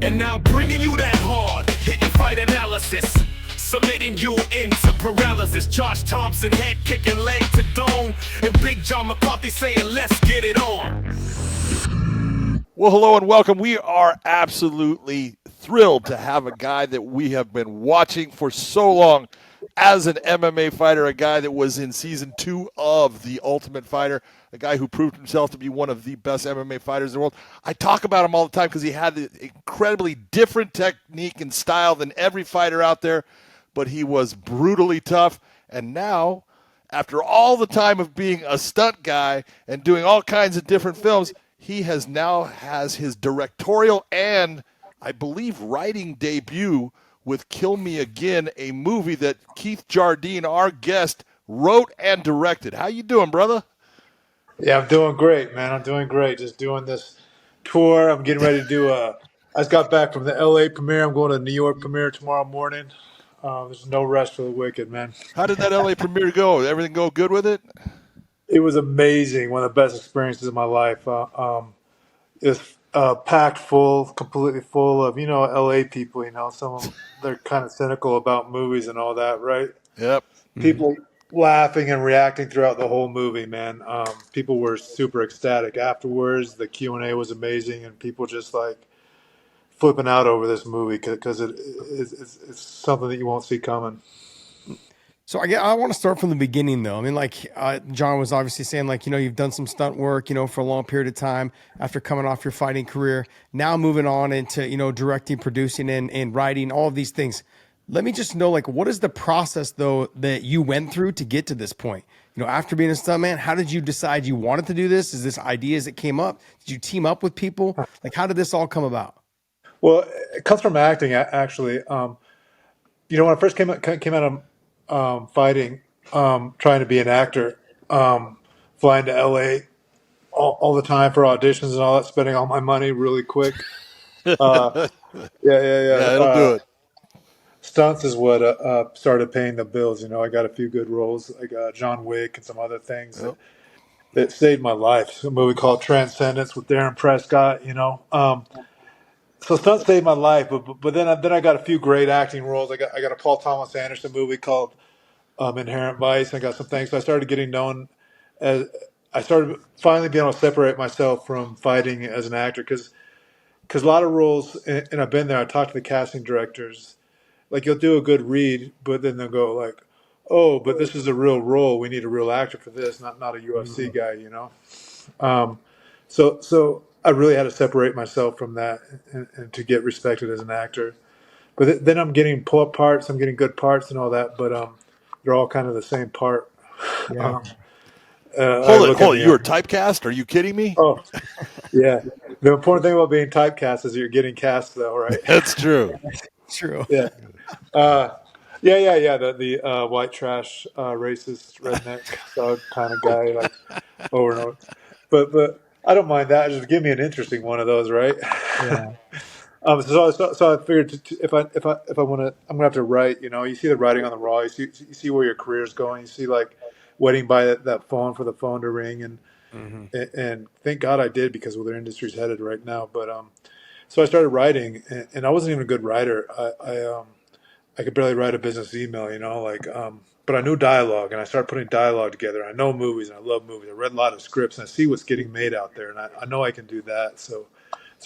And now bringing you that hard, hitting fight analysis, submitting you into paralysis. Josh Thompson head kicking leg to dome, and Big John McCarthy saying let's get it on. Well, hello and welcome. We are absolutely thrilled to have a guy that we have been watching for so long as an MMA fighter, a guy that was in season 2 of The Ultimate Fighter, a guy who proved himself to be one of the best MMA fighters in the world. I talk about him all the time because he had an incredibly different technique and style than every fighter out there, but he was brutally tough. And now, after all the time of being a stunt guy and doing all kinds of different films, he has his directorial and, I believe, writing debut with Kill Me Again, a movie that Keith Jardine, our guest, wrote and directed. How you doing, brother? Yeah, I'm doing great, man. I'm doing great. Just doing this tour. I'm getting ready to do a. I just got back from the LA premiere. I'm going to the New York premiere tomorrow morning. There's no rest for the wicked, man. How did that LA premiere go? Everything go good with it? It was amazing. One of the best experiences of my life. It was packed full, completely full of LA people. Some of them, they're kind of cynical about movies and all that, right? Yep. People laughing and reacting throughout the whole movie, man. People were super ecstatic afterwards. The Q&A was amazing, and people just like flipping out over this movie because it's something that you won't see coming. So I want to start from the beginning, though. I mean, John was obviously saying, you've done some stunt work, for a long period of time after coming off your fighting career. Now moving on into, directing, producing, and writing, all of these things. Let me just know, what is the process, though, that you went through to get to this point? After being a stuntman, how did you decide you wanted to do this? Is this ideas that came up? Did you team up with people? How did this all come about? Well, it comes from acting, actually. When I first came out of fighting, trying to be an actor, flying to LA all the time for auditions and all that, spending all my money really quick. Uh, yeah. Yeah, it'll do it. Stunts is what started paying the bills. I got a few good roles, like John Wick and some other things Yep. that saved my life. A movie called Transcendence with Darren Prescott. So stunts saved my life. But then I got a few great acting roles. I got a Paul Thomas Anderson movie called Inherent Vice. I got some things. So I started getting known as. I started finally being able to separate myself from fighting as an actor because a lot of roles, and I've been there. I talked to the casting directors. Like you'll do a good read, but then they'll go like, "Oh, but this is a real role. We need a real actor for this, not a UFC guy." Um, so I really had to separate myself from that and to get respected as an actor. But then I'm getting pull-up parts. I'm getting good parts and all that, but they're all kind of the same part. Yeah. Um, I Hold it, look at hold it. me. You were typecast? Are you kidding me? Oh, yeah. The important thing about being typecast is you're getting cast, though, right? That's true. True. Yeah. Uh, yeah. The white trash, racist, redneck thug kind of guy, like over and over. But I don't mind that. Just give me an interesting one of those, right? Yeah. So I figured if I want to, I'm gonna have to write. You see the writing on the wall. You see where your career is going. You see like waiting by that phone for the phone to ring, and thank God I did because where the industry's headed right now. But so I started writing, and I wasn't even a good writer. I could barely write a business email, but I knew dialogue, and I started putting dialogue together. I know movies, and I love movies. I read a lot of scripts, and I see what's getting made out there, and I know I can do that. So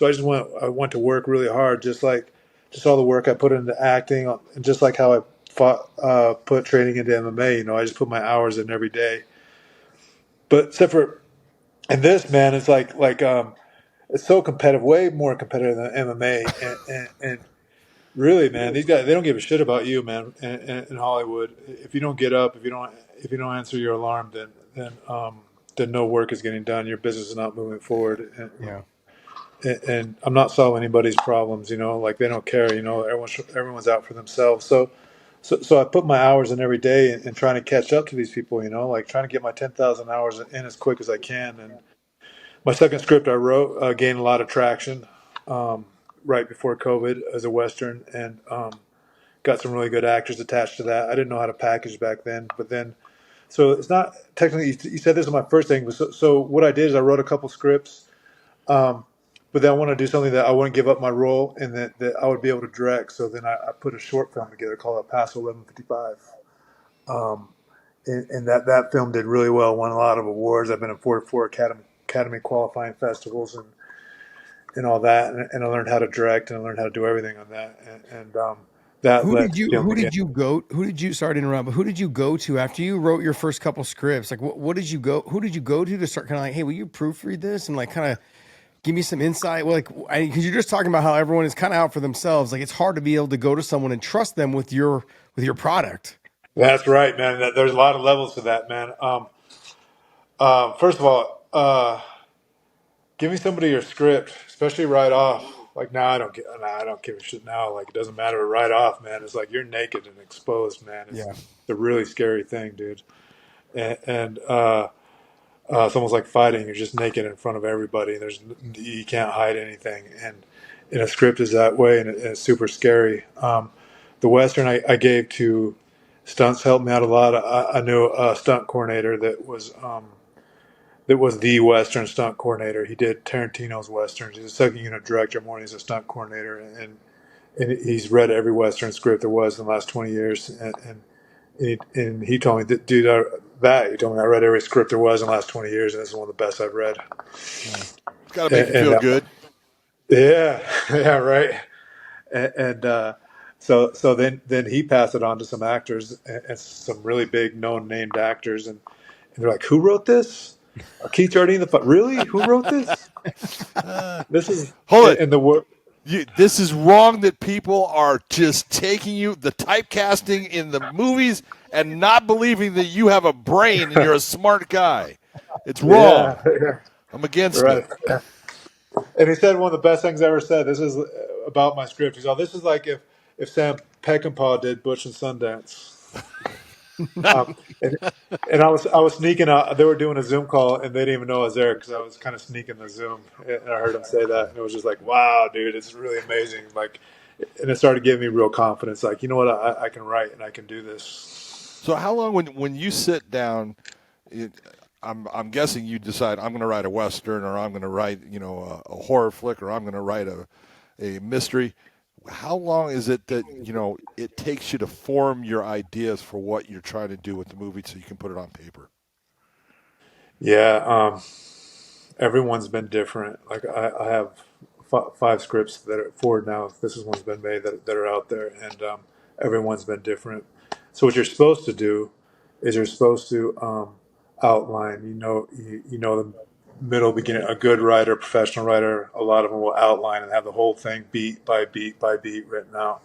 I went to work really hard, just all the work I put into acting, and just like how I put training into MMA. I just put my hours in every day. But except for and this man, it's it's so competitive, way more competitive than MMA, and really, man, these guys, they don't give a shit about you, man. In Hollywood, if you don't get up, if you don't answer your alarm, then no work is getting done. Your business is not moving forward. Yeah. And I'm not solving anybody's problems. Like they don't care. Everyone's out for themselves. So I put my hours in every day and trying to catch up to these people. Like trying to get my 10,000 hours in as quick as I can. And my second script I wrote gained a lot of traction right before COVID as a Western, and got some really good actors attached to that. I didn't know how to package back then, but then, so it's not technically, you said this is my first thing, but so what I did is I wrote a couple scripts, um, but then I want to do something that I wouldn't give up my role and that I would be able to direct. So then I put a short film together called El Paso 1155. And that film did really well, won a lot of awards. I've been in four Academy qualifying festivals and all that, and I learned how to direct and I learned how to do everything on that, and that Who led did to you who filming did you go who did you sorry to interrupt, but who did you go to after you wrote your first couple scripts? Like what did you go who did you go to start kind of like, hey, will you proofread this and like kind of give me some insight? Well, like because you're just talking about how everyone is kind of out for themselves. Like it's hard to be able to go to someone and trust them with your product. That's right, man. There's a lot of levels to that, man. First of all, give me somebody your script, especially right off. Like now, I don't give a shit now. Like it doesn't matter right off, man. It's like you're naked and exposed, man. It's Yeah. a really scary thing, dude. And it's almost like fighting. You're just naked in front of everybody. You can't hide anything. And a script is that way, and it's super scary. The Western I gave to stunts helped me out a lot. I knew a stunt coordinator that was the Western stunt coordinator. He did Tarantino's Westerns. He's a second unit director more than he's a stunt coordinator. And he's read every Western script there was in the last 20 years. And he told me that, dude, he told me I read every script there was in the last 20 years, and this is one of the best I've read. It's got to make you feel good. Yeah, yeah, right. So then he passed it on to some actors and some really big known named actors, and they're like, "Who wrote this? Keith Jardine, really? Who wrote this? This is Hold it. in the work." This is wrong that people are just taking you, the typecasting in the movies, and not believing that you have a brain and you're a smart guy. It's wrong. Yeah, I'm against right. it. And he said one of the best things I ever said. This is about my script. He said, "This is like if Sam Peckinpah did Butch and Sundance." Um, and and I was sneaking out. They were doing a Zoom call, and they didn't even know I was there because I was kind of sneaking the Zoom. And I heard him say that, and it was just like, "Wow, dude, it's really amazing!" Like, and it started giving me real confidence. Like, you know what, I can write and I can do this. So how long when you sit down? I'm guessing you decide I'm going to write a Western, or I'm going to write a horror flick, or I'm going to write a mystery. How long is it that it takes you to form your ideas for what you're trying to do with the movie so you can put it on paper? Yeah, everyone's been different. Like I have five scripts that are four now. This is one's been made that are out there, and everyone's been different. So what you're supposed to do is you're supposed to outline. You know the middle, beginning. A good writer, professional writer, a lot of them will outline and have the whole thing beat by beat by beat written out.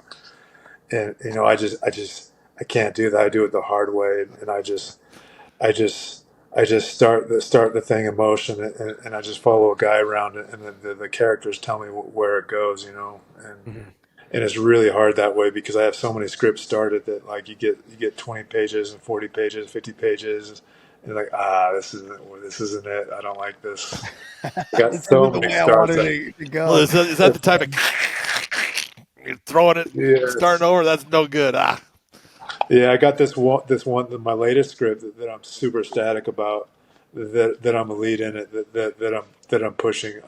And I can't do that. I do it the hard way, and I just I just start the thing in motion, and I just follow a guy around it, and then the characters tell me where it goes, and it's really hard that way because I have so many scripts started that like you get 20 pages and 40 pages, 50 pages, and you're like, this isn't it. I don't like this. I got This so isn't the many way I starts. wanted it to go. Well, is that the type of you're throwing it, Yes. starting over? That's no good. Yeah, I got this one, my latest script that I'm super ecstatic about. That I'm a lead in it. That I'm pushing.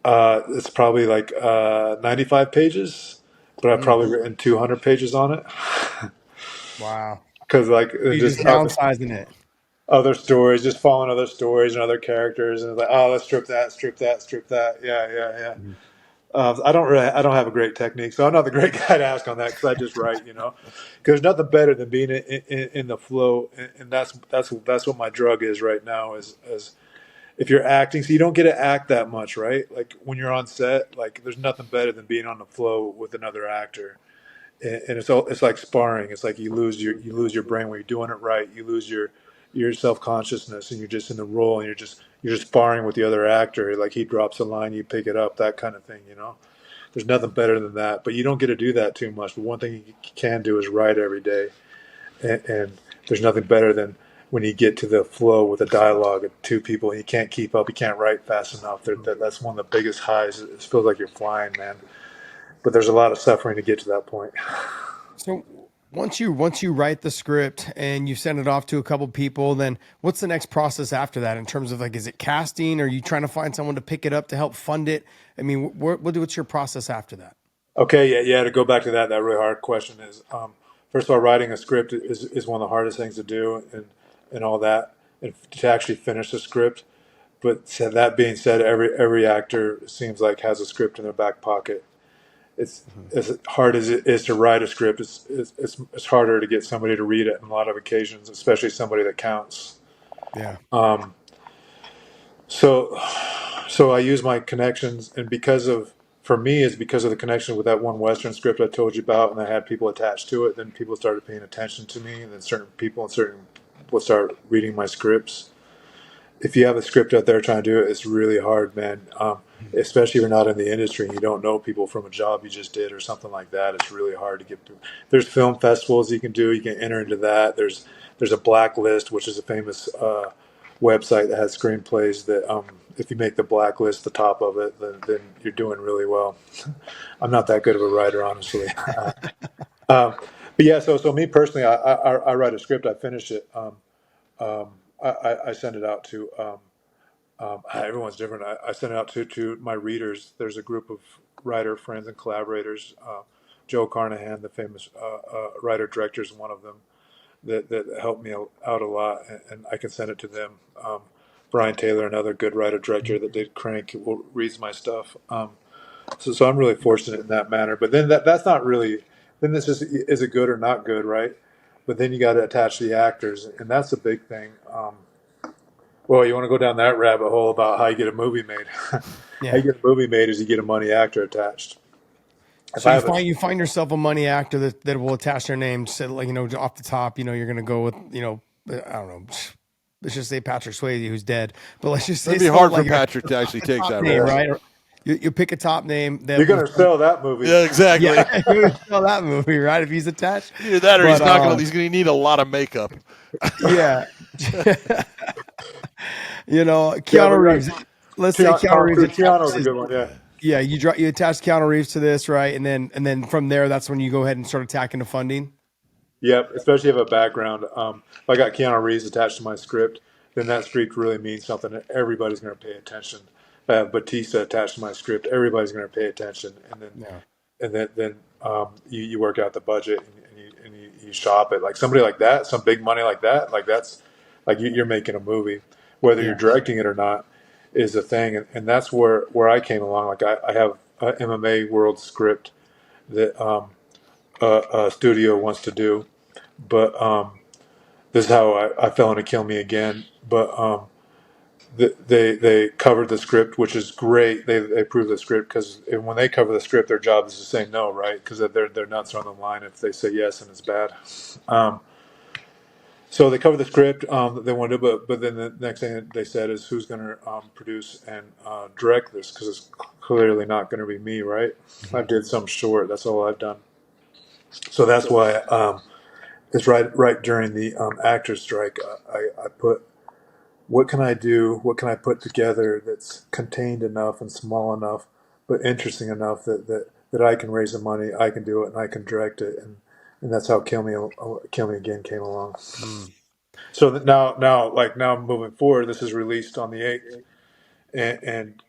It's probably like 95 pages, but I've probably written 200 pages on it. Wow. Because like You just downsizing it. other stories, just following other stories and other characters, and it's like, oh, let's strip that, strip that, strip that. Yeah. I don't have a great technique, so I'm not the great guy to ask on that because I just write, Because there's nothing better than being in the flow, and that's what my drug is right now. Is if you're acting, so you don't get to act that much, right? Like when you're on set, like there's nothing better than being on the flow with another actor, and it's like sparring. It's like you lose your brain when you're doing it right. You lose your self consciousness, and you're just in the role, and you're just sparring with the other actor. Like he drops a line, you pick it up, that kind of thing. There's nothing better than that, but you don't get to do that too much. But one thing you can do is write every day, and there's nothing better than when you get to the flow with a dialogue of two people and you can't keep up, you can't write fast enough. That's one of the biggest highs. It feels like you're flying, man. But there's a lot of suffering to get to that point. So once you write the script and you send it off to a couple people, then what's the next process after that in terms of like, is it casting? Are you trying to find someone to pick it up to help fund it? I mean, what's your process after that? Okay, yeah. To go back to that really hard question is, first of all, writing a script is one of the hardest things to do, and all that, and to actually finish the script. But that being said, every actor seems like has a script in their back pocket. It's as hard as it is to write a script. It's harder to get somebody to read it on a lot of occasions, especially somebody that counts. Yeah. So I use my connections, and for me, it's because of the connection with that one Western script I told you about, and I had people attached to it. Then people started paying attention to me, and then certain people will start reading my scripts. If you have a script out there trying to do it, it's really hard, man. Especially if you're not in the industry and you don't know people from a job you just did or something like that. It's really hard to get. There's film festivals you can do. You can enter into that. There's a blacklist, which is a famous website that has screenplays that if you make the blacklist the top of it, then you're doing really well. I'm not that good of a writer, honestly. But yeah, so me personally, I write a script, I finish it. I send it out to everyone's different. I send it out to my readers. There's a group of writer friends and collaborators. Joe Carnahan, the famous writer director, is one of them that helped me out a lot, and I can send it to them. Brian Taylor, another good writer director that did Crank, reads my stuff. So I'm really fortunate in that manner. But then that's not really. Then this is it good or not good, right? But then you got to attach the actors, and that's a big thing. Well, you want to go down that rabbit hole about how you get a movie made. How you get a movie made is you get a money actor attached. So you find yourself a money actor that will attach their name, so like, off the top, you're going to go with, I don't know, let's just say Patrick Swayze, who's dead, but let's just say it'd be hard for Patrick to actually take that name, role, right? You pick a top name. You're going to sell that movie. Yeah, exactly. Yeah, you're going to sell that movie, right? If he's attached. Either that, or he's not going to. He's going to need a lot of makeup. Yeah. Keanu Reeves. Let's say Keanu Reeves. Keanu's a good one, yeah. Yeah, you attach Keanu Reeves to this, right? And then from there, that's when you go ahead and start attacking the funding. Yep, especially if you have a background. If I got Keanu Reeves attached to my script, then that script really means something. Everybody's going to pay attention. If I have Batista attached to my script, everybody's going to pay attention. And then you work out the budget and you shop it. Like somebody like that, some big money like that, like that's like you're making a movie, whether you're directing it or not, is a thing. And that's where I came along. Like I have an MMA world script that a studio wants to do, but this is how I fell into Kill Me Again. But they covered the script, which is great. They approved the script because when they cover the script, their job is to say no, right? Because they're nuts on the line if they say yes and it's bad. So they covered the script. They wanted to, but then the next thing they said is who's going to produce and direct this, because it's clearly not going to be me, right? I did some short. That's all I've done. So that's why it's right during the actors strike. I put, what can I do? What can I put together that's contained enough and small enough, but interesting enough that I can raise the money, I can do it, and I can direct it, and that's how Kill Me Again came along. So now moving forward, this is released on the 8th, and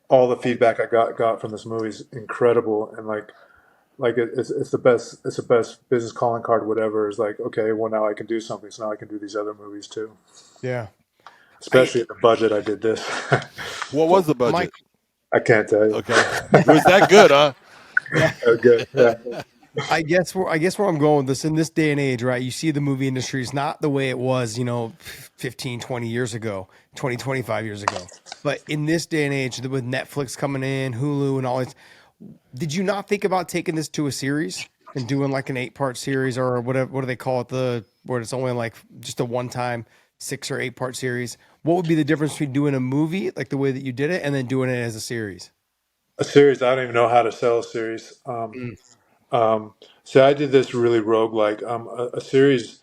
all the feedback I got from this movie is incredible, and it's the best business calling card. Whatever is like, okay, well now I can do something, so now I can do these other movies too. Yeah. Especially at the budget I did this. What was the budget? I can't tell you. Okay. Was that good, huh? Good. Yeah. I guess where I'm going with this, in this day and age, right? You see the movie industry is not the way it was, 15, 20 years ago, 20, 25 years ago. But in this day and age, with Netflix coming in, Hulu and all this, did you not think about taking this to a series and doing like an 8-part series, or whatever, what do they call it? Where it's only like just a one-time 6 or 8-part series. What would be the difference between doing a movie like the way that you did it and then doing it as a series? A series, I don't even know how to sell a series. So I did this really roguelike. A series,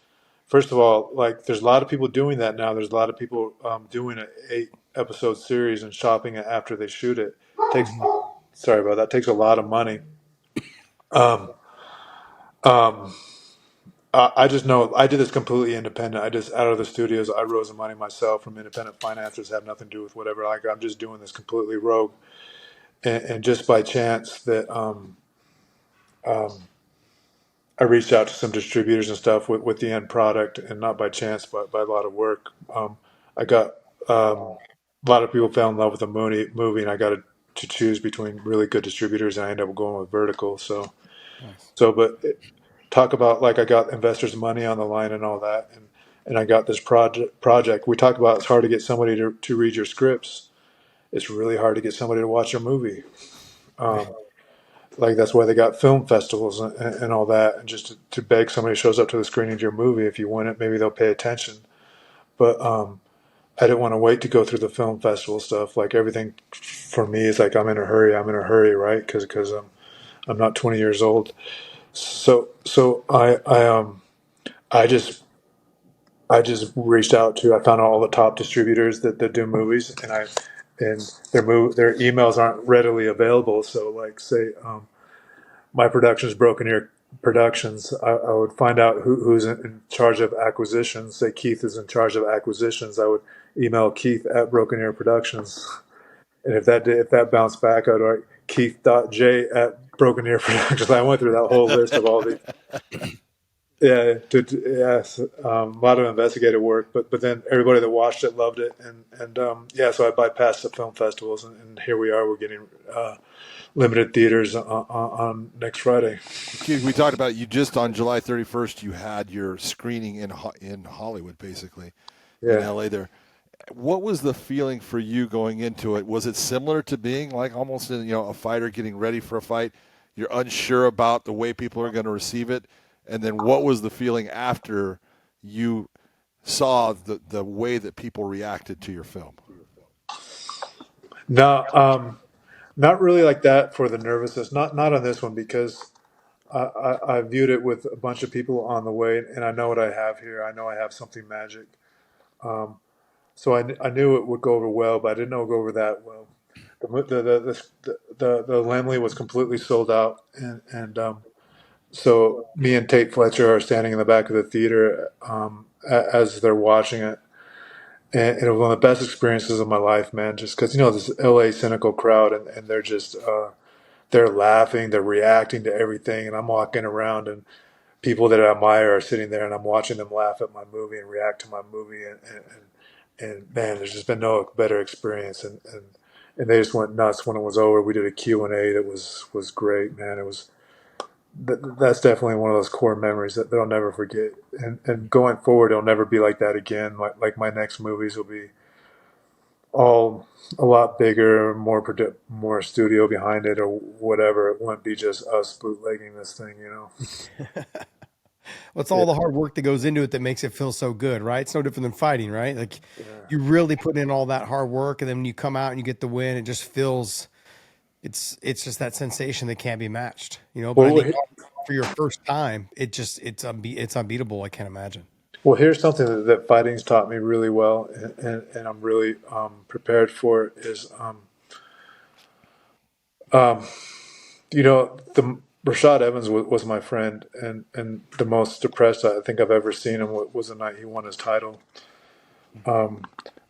first of all, like there's a lot of people doing that now. There's a lot of people doing an 8-episode series and shopping it after they shoot it. Sorry about that. Takes a lot of money. I just know I did this completely independent. I just out of the studios. I rose the money myself from independent financiers. Have nothing to do with whatever. Like I'm just doing this completely rogue, and just by chance that um, I reached out to some distributors and stuff with the end product, and not by chance, but by a lot of work. I got a lot of people fell in love with the movie, and I got to choose between really good distributors, and I ended up going with Vertical. Nice. But talk about like I got investors' money on the line and all that, and I got this project. We talk about it's hard to get somebody to read your scripts. It's really hard to get somebody to watch your movie. Right. Like that's why they got film festivals and all that, and just to beg somebody shows up to the screening of your movie. If you win it, maybe they'll pay attention. But I didn't want to wait to go through the film festival stuff. Like everything for me is like I'm in a hurry. I'm in a hurry, right? Because I'm not 20 years old. So I just reached out to. I found all the top distributors that do movies, and their emails aren't readily available. So like say my production's Broken Ear Productions. I would find out who's in charge of acquisitions. Say Keith is in charge of acquisitions. I would email Keith at Broken Ear Productions, and if that bounced back, I'd write Keith.J at Broken Ear Productions. I went through that whole list of all the yeah, yes, a lot of investigative work, but then everybody that watched it loved it, and yeah, so I bypassed the film festivals, and here we are. We're getting limited theaters on next Friday. Keith, we talked about you just on July 31st. You had your screening in Hollywood, basically in Yeah. LA. There, what was the feeling for you going into it? Was it similar to being like almost a fighter getting ready for a fight? You're unsure about the way people are going to receive it, and then what was the feeling after you saw the way that people reacted to your film? No, not really like that for the nervousness. Not on this one because I viewed it with a bunch of people on the way, and I know what I have here. I know I have something magic. Um, so I knew it would go over well, but I didn't know it would go over that well. The Lemley was completely sold out, and so me and Tate Fletcher are standing in the back of the theater as they're watching it, and it was one of the best experiences of my life, man. Just because this LA cynical crowd, and they're just they're laughing, they're reacting to everything, and I'm walking around, and people that I admire are sitting there, and I'm watching them laugh at my movie and react to my movie, and man, there's just been no better experience, and they just went nuts when it was over. We did a Q&A that was great, man. It was that's definitely one of those core memories that I'll never forget. And going forward, it'll never be like that again. Like my next movies will be all a lot bigger, more studio behind it or whatever. It won't be just us bootlegging this thing. Well, it's all the hard work that goes into it that makes it feel so good, right? It's no different than fighting, right? Like Yeah. you really put in all that hard work, and then when you come out and you get the win, it just feels it's just that sensation that can't be matched, But I Well, think for your first time, it's unbeatable. I can't imagine. well, here's something that fighting's taught me really well, and I'm really prepared for it. Is um, the Rashad Evans was my friend, and the most depressed I think I've ever seen him was the night he won his title.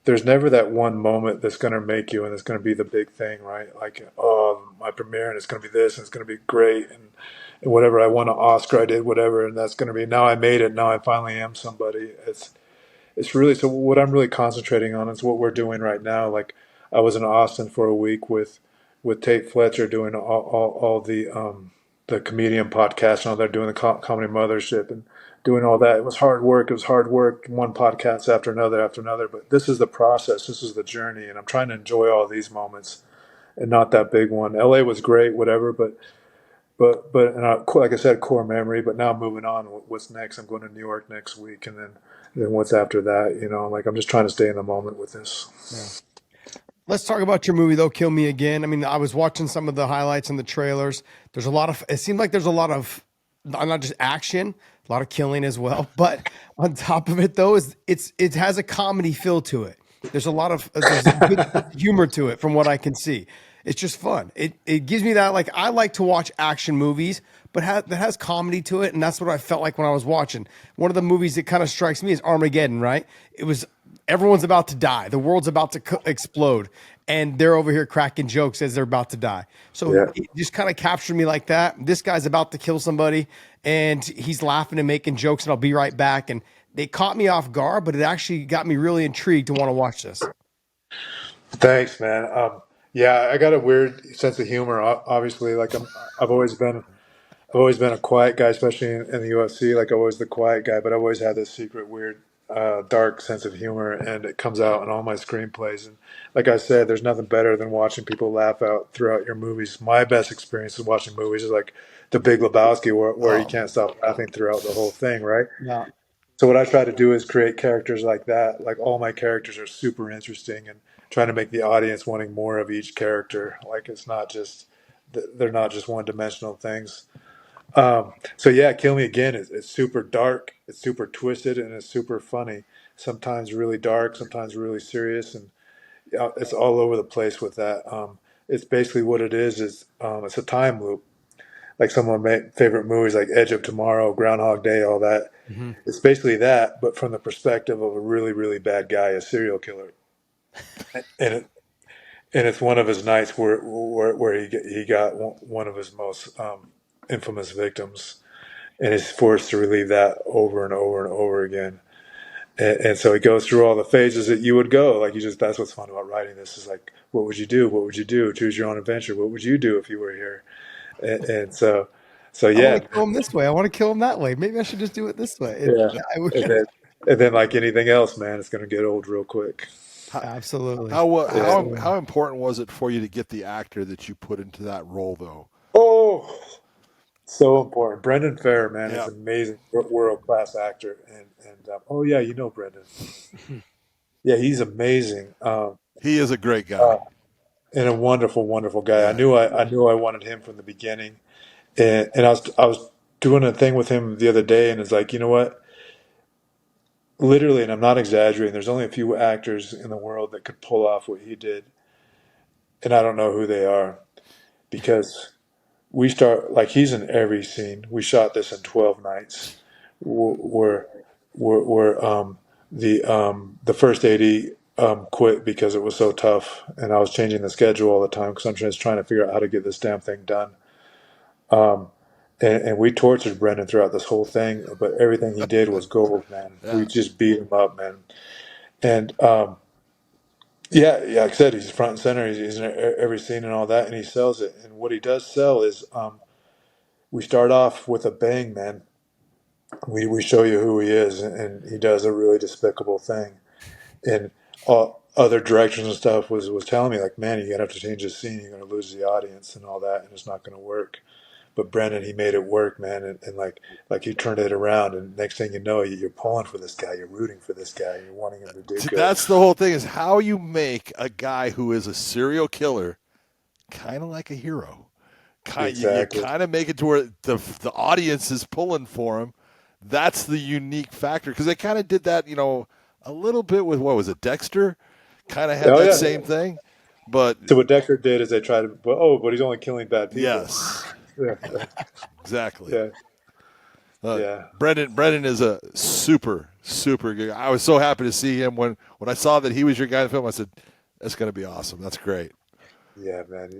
There's never that one moment that's going to make you, and it's going to be the big thing, right? Like, oh, my premiere, and it's going to be this, and it's going to be great, and whatever. I won an Oscar, I did whatever, and that's going to be, now I made it, now I finally am somebody. It's really, so what I'm really concentrating on is what we're doing right now. Like, I was in Austin for a week with Tate Fletcher doing all the comedian podcast and all. They're doing the comedy mothership and doing all that. It was hard work. It was hard work. One podcast after another. But this is the process. This is the journey, and I'm trying to enjoy all these moments and not that big one. LA was great, whatever, but and like I said, core memory. But now moving on. What's next? I'm going to New York next week, and then what's after that? Like I'm just trying to stay in the moment with this. Yeah. Let's talk about your movie, though. Kill Me Again. I mean, I was watching some of the highlights and the trailers. It seemed like there's a lot of, not just action, a lot of killing as well. But on top of it, though, it has a comedy feel to it. There's a lot of there's good humor to it from what I can see. It's just fun. It gives me that, like, I like to watch action movies, but that has comedy to it, and that's what I felt like when I was watching. One of the movies that kind of strikes me is Armageddon, right? It was everyone's about to die, the world's about to explode, and they're over here cracking jokes as they're about to die. So Yeah. it just kind of captured me like that. This guy's about to kill somebody, and he's laughing and making jokes, and I'll be right back. And they caught me off guard, but it actually got me really intrigued to want to watch this. Thanks, man. Yeah, I got a weird sense of humor. Obviously, like I've always been, I've always been a quiet guy, especially in the UFC. Like I'm always the quiet guy, but I've always had this secret, weird, dark sense of humor, and it comes out in all my screenplays. And like I said, there's nothing better than watching people laugh out throughout your movies. My best experience of watching movies is like The Big Lebowski, where you can't stop laughing throughout the whole thing, right? Yeah. So what I try to do is create characters like that. Like all my characters are super interesting, and trying to make the audience wanting more of each character. Like it's not just they're not just one dimensional things. So yeah, Kill Me Again is it's super dark, it's super twisted, and it's super funny. Sometimes really dark, sometimes really serious, and it's all over the place with that. It's basically what it is it's a time loop. Like some of my favorite movies, like Edge of Tomorrow, Groundhog Day, all that. Mm-hmm. It's basically that, but from the perspective of a really, really bad guy, a serial killer, and it's one of his nights where he got one of his most infamous victims, and is forced to relive that over and over and over again. And so he goes through all the phases that you would go. Like that's what's fun about writing this is like, what would you do? What would you do? Choose your own adventure. What would you do if you were here? And so I want yeah, to kill him this way. I want to kill him that way. Maybe I should just do it this way. yeah. Yeah, I would. And then like anything else, man, it's going to get old real quick. Absolutely. How important was it for you to get the actor that you put into that role, though? Oh, so important. Brendan Farrer, man, is Yeah. amazing, world class actor, and oh yeah, you know Brendan. Yeah, he's amazing, He is a great guy. and a wonderful, wonderful guy. Yeah. I knew I wanted him from the beginning, and I was doing a thing with him the other day, and it's like, you know what? Literally, and I'm not exaggerating. There's only a few actors in the world that could pull off what he did, and I don't know who they are because we start like he's in every scene. We shot this in 12 nights. Where the first AD quit because it was so tough, and I was changing the schedule all the time because I'm just trying to figure out how to get this damn thing done. Um, and we tortured Brendan throughout this whole thing, but everything he did was gold, man. Yeah. We just beat him up, man. And yeah, like I said, he's front and center. He's in every scene and all that, and he sells it. And what he does sell is we start off with a bang, man. We show you who he is, and he does a really despicable thing. And other directors and stuff was telling me like, man, you're gonna have to change the scene. You're gonna lose the audience and all that, and it's not gonna work. But Brendan, he made it work, man, and like he turned it around. And next thing you know, you're pulling for this guy. You're rooting for this guy. You're wanting him to do good. That's the whole thing, is how you make a guy who is a serial killer kind of like a hero. Exactly. You kind of make it to where the audience is pulling for him. That's the unique factor, because they kind of did that, a little bit with, what was it, Dexter? Kind of had that same thing. But so what Dexter did is they tried to, but he's only killing bad people. Yes. Yeah. Exactly. Yeah. Yeah. Brendan is a super, super good guy. I was so happy to see him when I saw that he was your guy in the film. I said, that's going to be awesome. That's great. Yeah, man.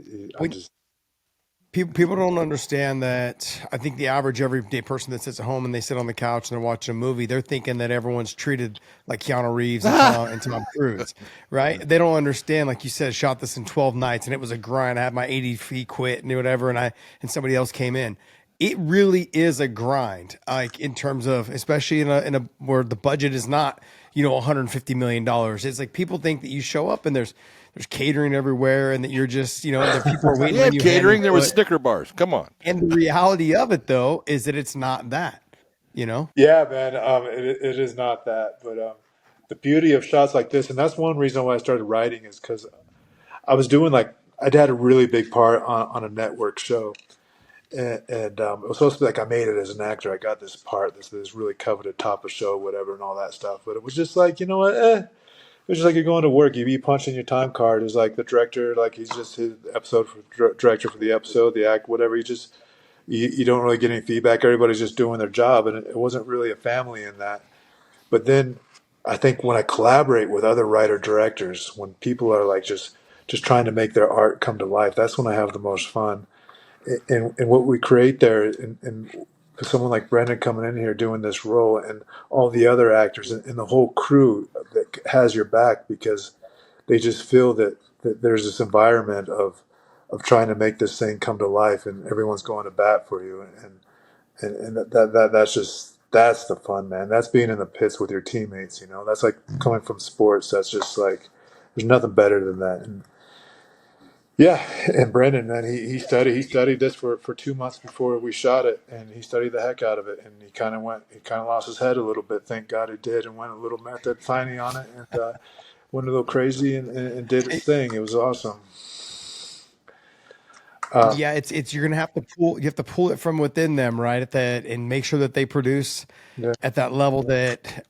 People don't understand that. I think the average everyday person that sits at home and they sit on the couch and they're watching a movie, they're thinking that everyone's treated like Keanu Reeves and Tom Cruise, right? They don't understand, like you said, shot this in 12 nights and it was a grind. I had my 80 feet quit and whatever, and somebody else came in. It really is a grind, like in terms of, especially in a where the budget is not, $150 million. It's like people think that you show up and there's catering everywhere and that you're just, the people are waiting on you. Catering, there was Snicker bars. Come on. And the reality of it, though, is that it's not that, Yeah, man. It is not that, but the beauty of shots like this, and that's one reason why I started writing, is because I was doing I'd had a really big part on a network show, and it was supposed to be like I made it as an actor. I got this part, this really coveted top of show, whatever, and all that stuff. But it was just like, you know what? It's just like you're going to work. You punch in your time card. It's like the director, like he's just his episode for director for the episode, the act, whatever. You don't really get any feedback. Everybody's just doing their job, and it wasn't really a family in that. But then I think when I collaborate with other writer directors, when people are like just trying to make their art come to life, that's when I have the most fun. And what we create there, and someone like Brendan coming in here doing this role, and all the other actors and the whole crew that has your back because they just feel that there's this environment of trying to make this thing come to life, and everyone's going to bat for you, and that's the fun, man. That's being in the pits with your teammates. That's like coming from sports. That's just like there's nothing better than that. And yeah, and Brendan, man, he studied this for 2 months before we shot it, and he studied the heck out of it, and he kind of lost his head a little bit. Thank God he did, and went a little method finding on it, and went a little crazy and did his thing. It was awesome. Yeah, it's you're gonna have to pull it from within them, right? And make sure that they produce Yeah. at that level that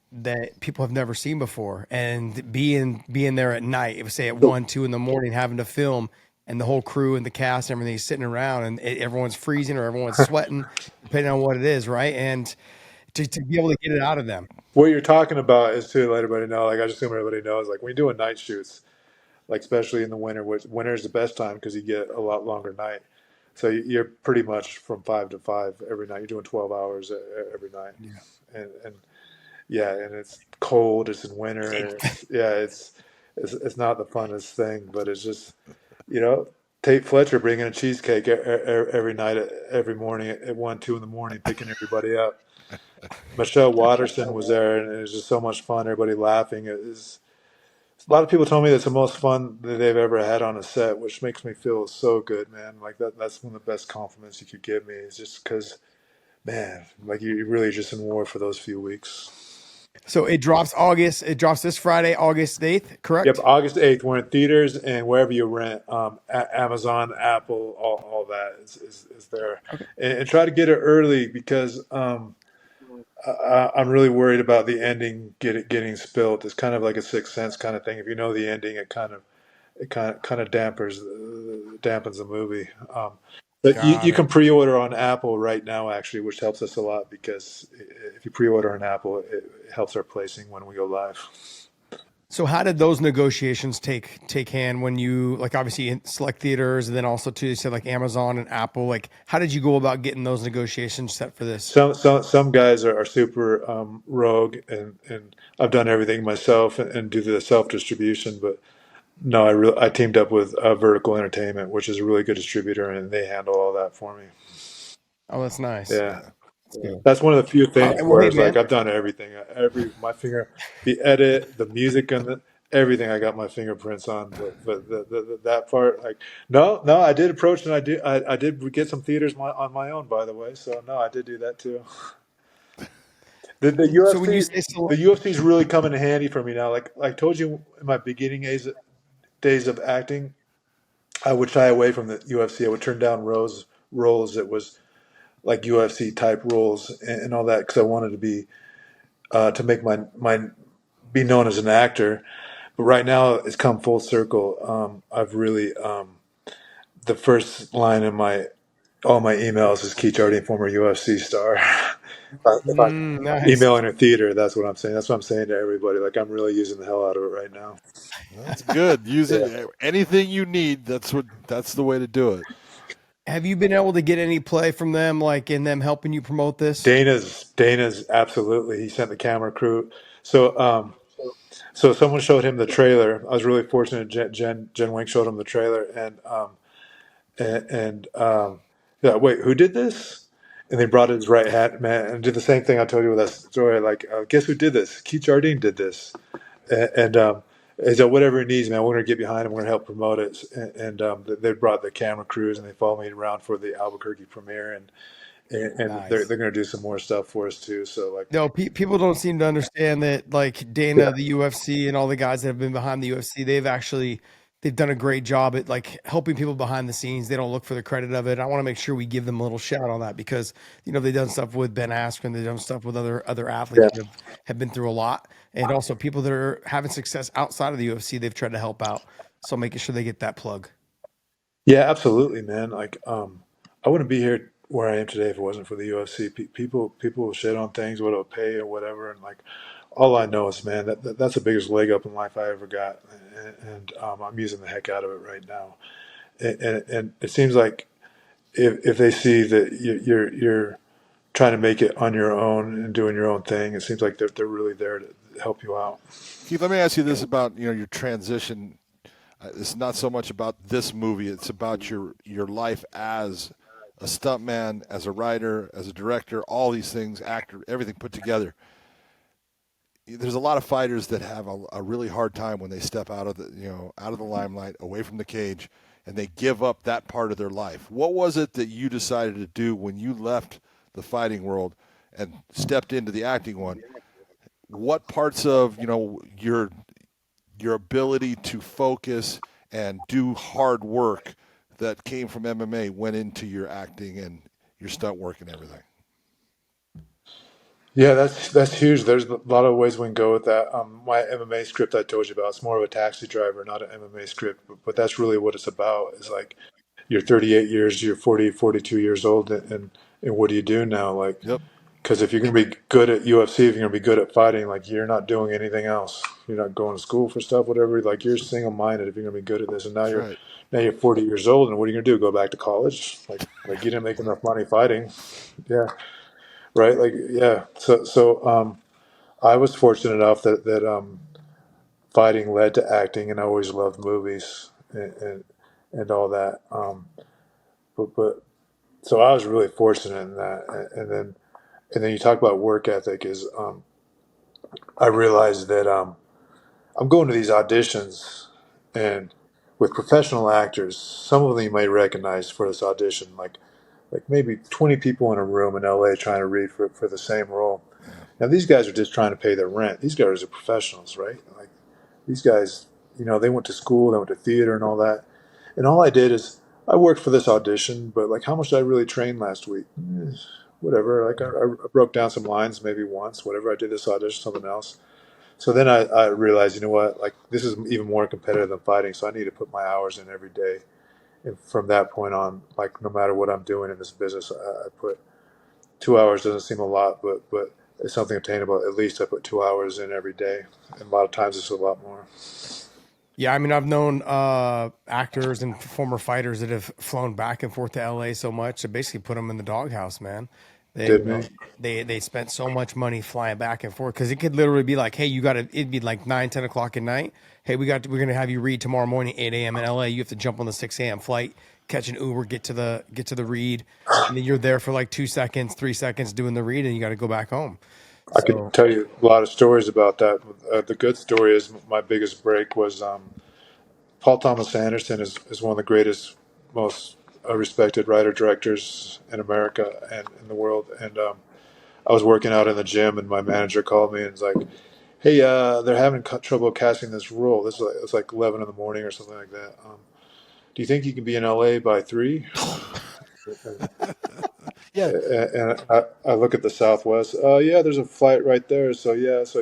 people have never seen before. And being there at night, if say at 1, 2 in the morning, having to film, and the whole crew and the cast and everything is sitting around, and everyone's freezing or everyone's sweating, depending on what it is, right? And to be able to get it out of them. What you're talking about is to let everybody know. Like I just assume everybody knows. Like when you're doing night shoots, like especially in the winter, which winter is the best time because you get a lot longer night. So you're pretty much from 5 to 5 every night. You're doing 12 hours every night, and yeah, and it's cold. It's in winter. And it's not the funnest thing, but it's just you know Tate Fletcher bringing a cheesecake every night, every morning at 1, 2 in the morning, picking everybody up. Michelle Watterson was there, and it was just so much fun. Everybody laughing. A lot of people told me that's the most fun that they've ever had on a set, which makes me feel so good, man. Like that's one of the best compliments you could give me is just because, man, like you're really just in war for those few weeks. So it drops August. It drops this Friday, August 8th, Yep, correct? August 8th. We're in theaters and wherever you rent, Amazon, Apple, all that is there. Okay. And try to get it early because I'm really worried about the ending getting spilled. It's kind of like a Sixth Sense kind of thing. If you know the ending, it kind of dampens the movie. But you, Got you it. can pre-order on Apple right now, actually, which helps us a lot because if you pre-order on Apple, it helps our placing when we go live. So how did those negotiations take hand when you like obviously in select theaters and then also too you said like Amazon and Apple, like how did you go about getting those negotiations set for this? Some guys are super rogue, and I've done everything myself and do the self distribution. But no, I teamed up with Vertical Entertainment, which is a really good distributor, and they handle all that for me. Oh, that's nice. Yeah. That's good. That's one of the few All things right, well, where hey it's like man. I've done everything. My finger, the edit, the music, and everything. I got my fingerprints on. But that part, like, no, I did approach and I did get some theaters on my own, by the way. So no, I did do that too. The So when you UFC, say the UFC is really coming in handy for me now. Like I told you in my beginning days of acting, I would shy away from the UFC. I would turn down roles that was like UFC type roles and all that because I wanted to be to make my be known as an actor. But right now it's come full circle. I've really the first line in my all my emails is Keith Jardine, former UFC star. If I'm nice. emailing a theater, that's what I'm saying. That's what I'm saying to everybody. Like I'm really using the hell out of it right now. That's good. Use Yeah. it anything you need. That's the way to do it. Have you been able to get any play from them, like in them helping you promote this? Dana's absolutely. He sent the camera crew. So so someone showed him the trailer. I was really fortunate. Jen Wink showed him the trailer, and yeah, wait, who did this? And they brought his right hand man and did the same thing I told you with that story. Like, guess who did this? Keith Jardine did this, and he said, whatever he needs, man, we're gonna get behind him. We're gonna help promote it. And they brought the camera crews and they followed me around for the Albuquerque premiere, and they're Nice. gonna do some more stuff for us too. So like, No, people don't seem to understand that like yeah, Dana, the UFC, and all the guys that have been behind the UFC, they've actually they've done a great job at like helping people behind the scenes. They don't look for the credit of it. I want to make sure we give them a little shout on that because they've done stuff with Ben Askren, they've done stuff with other athletes Yeah. that have been through a lot, and also people that are having success outside of the UFC. They've tried to help out, so making sure they get that plug. Yeah, absolutely, man. Like, I wouldn't be here where I am today if it wasn't for the UFC. People will shit on things, what it'll pay or whatever, and like, all I know is, man, that's the biggest leg up in life I ever got, and I'm using the heck out of it right now. And it seems like if they see that you're trying to make it on your own and doing your own thing, it seems like they're really there to help you out. Keith, let me ask you this about your transition. It's not so much about this movie; it's about your life as a stuntman, as a writer, as a director, all these things, actor, everything put together. There's a lot of fighters that have a really hard time when they step out of the limelight, away from the cage, and they give up that part of their life. What was it that you decided to do when you left the fighting world and stepped into the acting one? What parts of your ability to focus and do hard work that came from MMA went into your acting and your stunt work and everything? Yeah, that's huge. There's a lot of ways we can go with that. My MMA script I told you about, it's more of a taxi driver, not an MMA script, but that's really what it's about. It's like you're 38 years, you're 40, 42 years old, and what do you do now? Like, Yep. because if you're going to be good at UFC, if you're going to be good at fighting, like you're not doing anything else. You're not going to school for stuff, whatever. Like you're single minded if you're going to be good at this. And That's right. now you're 40 years old, and what are you going to do? Go back to college? Like you didn't make enough money fighting. Yeah, right. Like yeah. So I was fortunate enough that fighting led to acting, and I always loved movies and all that. But so I was really fortunate in that, and then you talk about work ethic is I realized that I'm going to these auditions and with professional actors, some of them you may recognize for this audition, like maybe 20 people in a room in LA trying to read for the same role. Now these guys are just trying to pay their rent. These guys are professionals, right? Like these guys, they went to school, they went to theater and all that. And all I did is I worked for this audition, but like how much did I really train last week? Whatever. Like I broke down some lines maybe once, whatever. I did this audition, something else. So then I realized, you know what, like this is even more competitive than fighting. So I need to put my hours in every day. And from that point on, like no matter what I'm doing in this business, I put 2 hours. Doesn't seem a lot, but it's something attainable. At least I put 2 hours in every day. And a lot of times it's a lot more. Yeah, I mean, I've known actors and former fighters that have flown back and forth to LA so much to basically put them in the doghouse, man. They Did me. they spent so much money flying back and forth because it could literally be like, hey, it'd be like 9, 10 o'clock at night. Hey, we're gonna have you read tomorrow morning 8 a.m. in LA. You have to jump on the 6 a.m. flight, catch an Uber, get to the read, and then you're there for like 2 seconds, 3 seconds doing the read, and you got to go back home. I could So tell you a lot of stories about that. The good story is my biggest break was Paul Thomas Anderson is one of the greatest, most respected writer directors in America and in the world. And I was working out in the gym, and my manager called me and was like, "Hey, they're having trouble casting this role. It's like 11 in the morning or something like that. Do you think you can be in LA by 3?" Yeah. And I look at the Southwest. Yeah, there's a flight right there. So yeah, it's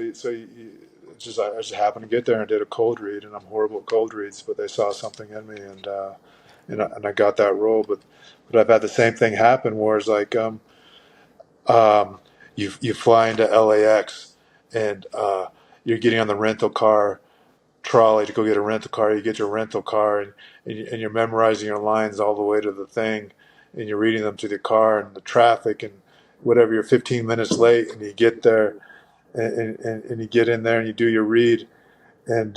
just I just happened to get there and did a cold read, and I'm horrible at cold reads, but they saw something in me, and I got that role. But I've had the same thing happen where it's like um, you fly into LAX and you're getting on the rental car trolley to go get a rental car. You get your rental car and you're memorizing your lines all the way to the thing, and you're reading them to the car and the traffic and whatever. You're 15 minutes late, and you get there and you get in there and you do your read. And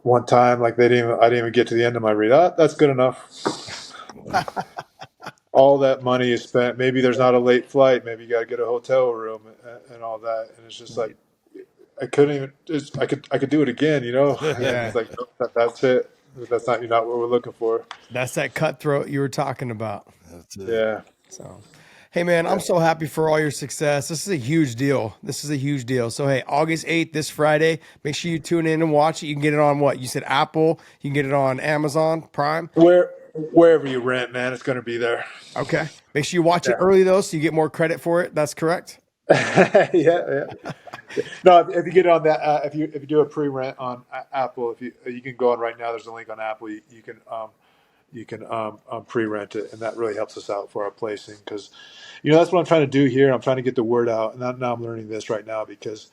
one time, like I didn't even get to the end of my read. That's good enough. All that money is spent. Maybe there's not a late flight. Maybe you got to get a hotel room and all that. And it's just like I couldn't even. I could do it again, And yeah, it's like that's it. That's not what we're looking for. that's that cutthroat you were talking about. That's it. Yeah. So, Hey man, I'm so happy for all your success. This is a huge deal. This is a huge deal. So hey, August 8th, this Friday, make sure you tune in and watch it. You can get it on what? You said Apple. You can get it on Amazon Prime. Wherever you rent, man, it's going to be there. Okay. Make sure you watch it Yeah. early though, so you get more credit for it. That's correct. Yeah. No, if you get on that, if you do a pre-rent on Apple, if you can go on right now. There's a link on Apple. You can pre-rent it, and that really helps us out for our placing because, that's what I'm trying to do here. I'm trying to get the word out, and now I'm learning this right now because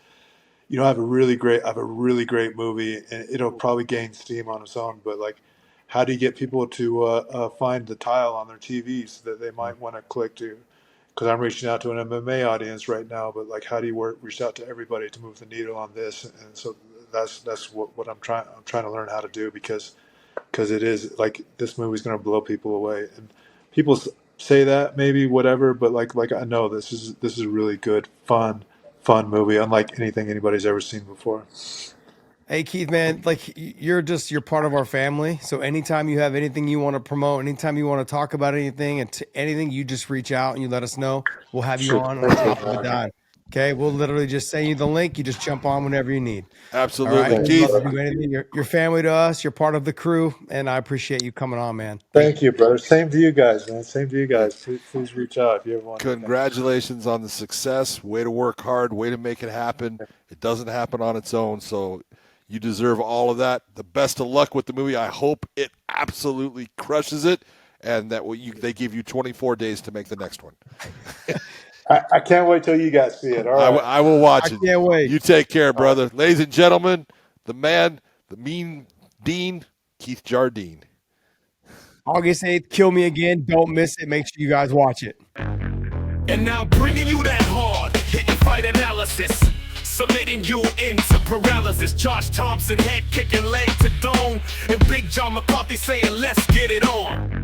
I have a really great movie, and it'll probably gain steam on its own. But like, how do you get people to find the tile on their TVs that they might want to click to? Because I'm reaching out to an MMA audience right now, but like, how do you reach out to everybody to move the needle on this? And so that's what I'm trying to learn how to do because it is like this movie's going to blow people away, and people say that maybe whatever, but like I know this is a really good fun movie, unlike anything anybody's ever seen before. Hey Keith, man, like you're part of our family. So anytime you have anything you want to promote, anytime you want to talk about anything and anything, you just reach out and you let us know. We'll have you Sure. on top of a dime. Okay, we'll literally just send you the link. You just jump on whenever you need. Absolutely, All right, we'd Keith. love to do anything. You're family to us. You're part of the crew, and I appreciate you coming on, man. Thank you, brother. Same to you guys, man. Same to you guys. Please reach out if you ever want. Congratulations on the success. Way to work hard. Way to make it happen. It doesn't happen on its own, so you deserve all of that. The best of luck with the movie. I hope it absolutely crushes it, and that they give you 24 days to make the next one. I can't wait till you guys see it. All right. I will watch it. I can't wait. You take care, brother. Ladies and gentlemen, the man, the mean Dean, Keith Jardine. August 8th, kill me again. Don't miss it. Make sure you guys watch it. And now bringing you that hard hitting fight analysis, submitting you into paralysis. Josh Thompson head kicking leg to dome, and Big John McCarthy saying let's get it on.